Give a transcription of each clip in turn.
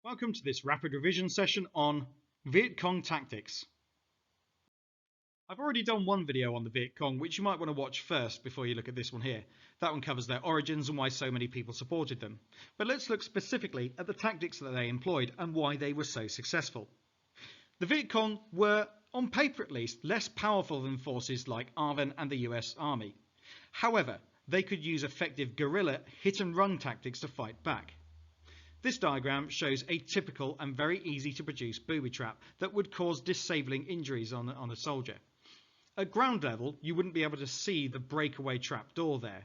Welcome to this rapid revision session on Viet Cong tactics. I've already done one video on the Viet Cong, which you might want to watch first before you look at this one here. That one covers their origins and why so many people supported them. But let's look specifically at the tactics that they employed and why they were so successful. The Viet Cong were, on paper at least, less powerful than forces like ARVN and the US Army. However, they could use effective guerrilla hit-and-run tactics to fight back. This diagram shows a typical and very easy to produce booby trap that would cause disabling injuries on a soldier. At ground level, you wouldn't be able to see the breakaway trap door there.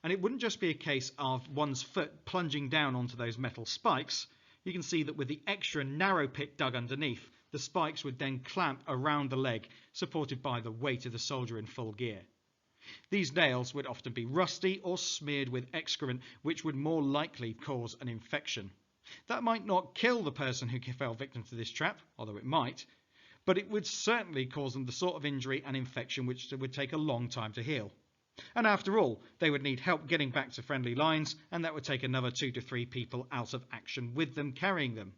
And it wouldn't just be a case of one's foot plunging down onto those metal spikes. You can see that with the extra narrow pit dug underneath, the spikes would then clamp around the leg, supported by the weight of the soldier in full gear. These nails would often be rusty or smeared with excrement, which would more likely cause an infection. That might not kill the person who fell victim to this trap, although it might, but it would certainly cause them the sort of injury and infection which would take a long time to heal. And after all, they would need help getting back to friendly lines, and that would take another 2 to 3 people out of action with them carrying them.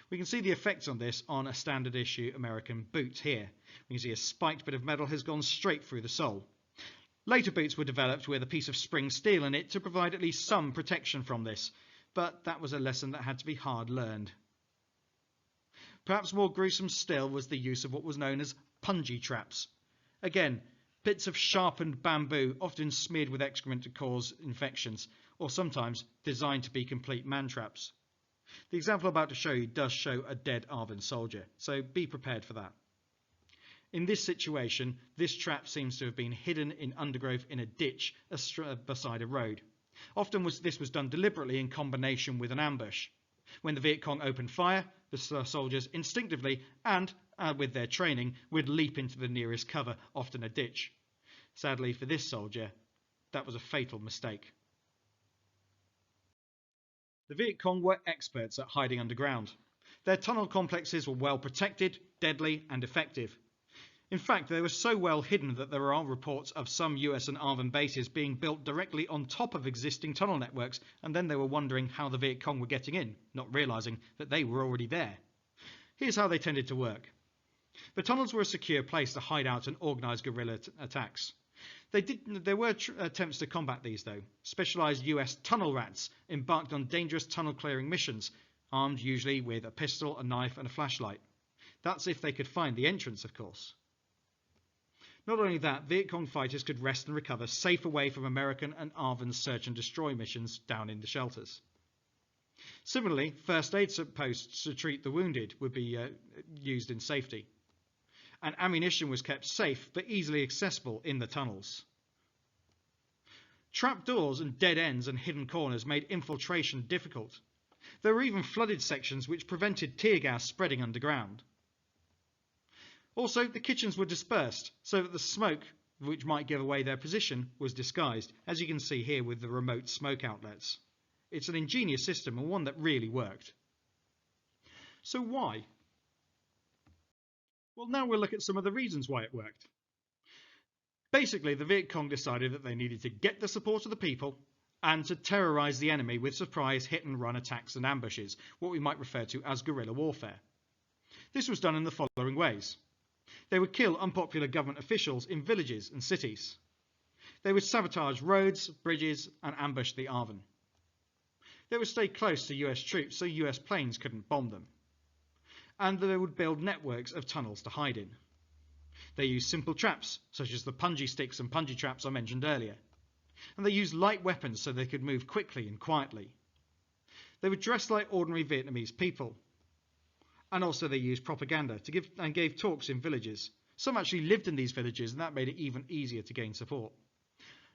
We can see the effects on this on a standard issue American boot here. We can see a spiked bit of metal has gone straight through the sole. Later boots were developed with a piece of spring steel in it to provide at least some protection from this, but that was a lesson that had to be hard learned. Perhaps more gruesome still was the use of what was known as punji traps. Again, bits of sharpened bamboo, often smeared with excrement to cause infections, or sometimes designed to be complete man traps. The example I'm about to show you does show a dead ARVN soldier, so be prepared for that. In this situation, this trap seems to have been hidden in undergrowth in a ditch beside a road. Often this was done deliberately in combination with an ambush. When the Viet Cong opened fire, the soldiers instinctively and with their training would leap into the nearest cover, often a ditch. Sadly for this soldier, that was a fatal mistake. The Viet Cong were experts at hiding underground. Their tunnel complexes were well protected, deadly and effective. In fact, they were so well hidden that there are reports of some US and ARVN bases being built directly on top of existing tunnel networks, and then they were wondering how the Viet Cong were getting in, not realizing that they were already there. Here's how they tended to work. The tunnels were a secure place to hide out and organize guerrilla attacks. There were attempts to combat these though. Specialized US tunnel rats embarked on dangerous tunnel clearing missions, armed usually with a pistol, a knife and a flashlight. That's if they could find the entrance, of course. Not only that, Viet Cong fighters could rest and recover safe away from American and ARVN search and destroy missions down in the shelters. Similarly, first aid posts to treat the wounded would be used in safety. And ammunition was kept safe but easily accessible in the tunnels. Trapdoors and dead ends and hidden corners made infiltration difficult. There were even flooded sections which prevented tear gas spreading underground. Also, the kitchens were dispersed so that the smoke, which might give away their position, was disguised, as you can see here with the remote smoke outlets. It's an ingenious system and one that really worked. So why? Well, now we'll look at some of the reasons why it worked. Basically, the Viet Cong decided that they needed to get the support of the people and to terrorize the enemy with surprise hit-and-run attacks and ambushes, what we might refer to as guerrilla warfare. This was done in the following ways. They would kill unpopular government officials in villages and cities. They would sabotage roads, bridges, and ambush the ARVN. They would stay close to US troops so US planes couldn't bomb them. And they would build networks of tunnels to hide in. They used simple traps, such as the punji sticks and punji traps I mentioned earlier. And they used light weapons so they could move quickly and quietly. They would dress like ordinary Vietnamese people. And also they used propaganda and gave talks in villages. Some actually lived in these villages, and that made it even easier to gain support.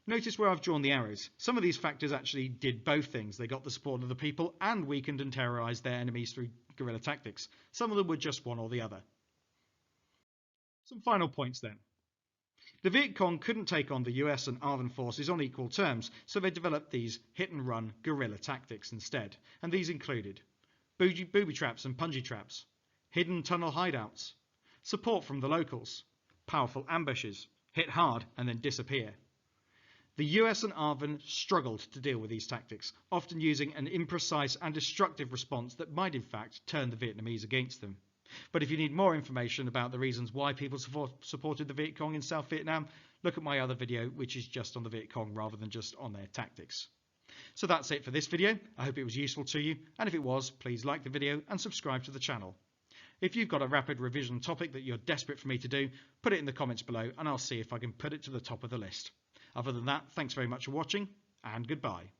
Notice where I've drawn the arrows. Some of these factors actually did both things. They got the support of the people and weakened and terrorized their enemies through guerrilla tactics. Some of them were just one or the other. Some final points then. The Viet Cong couldn't take on the US and ARVN forces on equal terms, so they developed these hit-and-run guerrilla tactics instead. And these included booby traps and punji traps, hidden tunnel hideouts, support from the locals, powerful ambushes, hit hard and then disappear. The US and ARVN struggled to deal with these tactics, often using an imprecise and destructive response that might in fact turn the Vietnamese against them. But if you need more information about the reasons why people supported the Viet Cong in South Vietnam, look at my other video, which is just on the Viet Cong rather than just on their tactics. So that's it for this video. I hope it was useful to you, and if it was, please like the video and subscribe to the channel. If you've got a rapid revision topic that you're desperate for me to do, put it in the comments below and I'll see if I can put it to the top of the list. Other than that, thanks very much for watching, and goodbye.